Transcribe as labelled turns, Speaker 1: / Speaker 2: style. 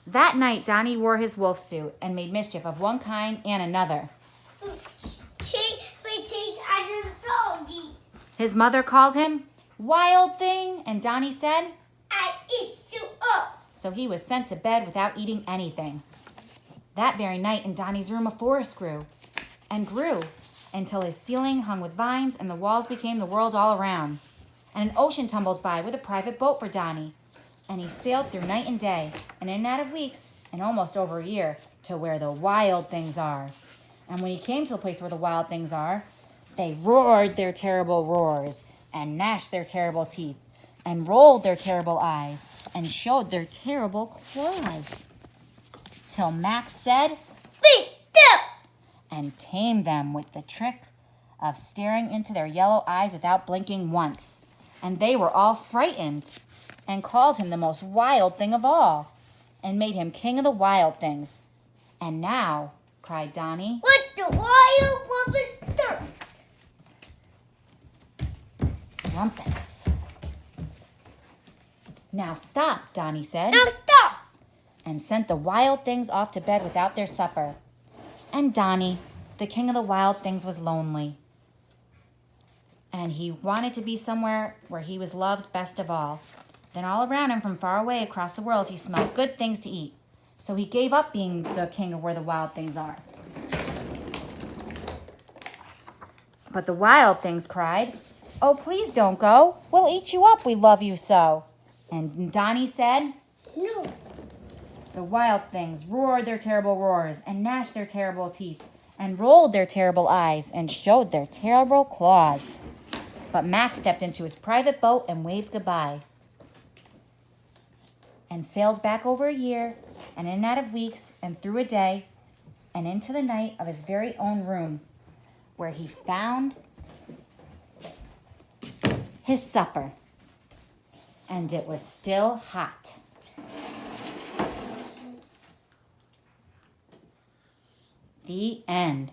Speaker 1: That night, Donny wore his wolf suit and made mischief of one kind and another. His mother called him Wild Thing, and Donny said,
Speaker 2: I eat you up.
Speaker 1: So he was sent to bed without eating anything. That very night in Donny's room, a forest grew and grew until his ceiling hung with vines and the walls became the world all around. And an ocean tumbled by with a private boat for Donny. And he sailed through night and day and in and out of weeks and almost over a year to where the wild things are. And when he came to the place where the wild things are, they roared their terrible roars and gnashed their terrible teeth and rolled their terrible eyes and showed their terrible claws. Till Max said,
Speaker 2: Be still!
Speaker 1: And tamed them with the trick of staring into their yellow eyes without blinking once. And they were all frightened and called him the most wild thing of all and made him king of the wild things. And now, cried Donny,
Speaker 2: Let the wild lovers start.
Speaker 1: Rumpus. Now stop, Donny said,
Speaker 2: Now stop!
Speaker 1: and sent the wild things off to bed without their supper. And Donny, the king of the wild things, was lonely. And he wanted to be somewhere where he was loved best of all. Then all around him from far away across the world he smelled good things to eat. So he gave up being the king of where the wild things are. But the wild things cried, Oh, please don't go. We'll eat you up. We love you so. And Donny said,
Speaker 2: No.
Speaker 1: The wild things roared their terrible roars and gnashed their terrible teeth and rolled their terrible eyes and showed their terrible claws. But Max stepped into his private boat and waved goodbye and sailed back over a year and in and out of weeks and through a day and into the night of his very own room where he found his supper. And it was still hot. The end.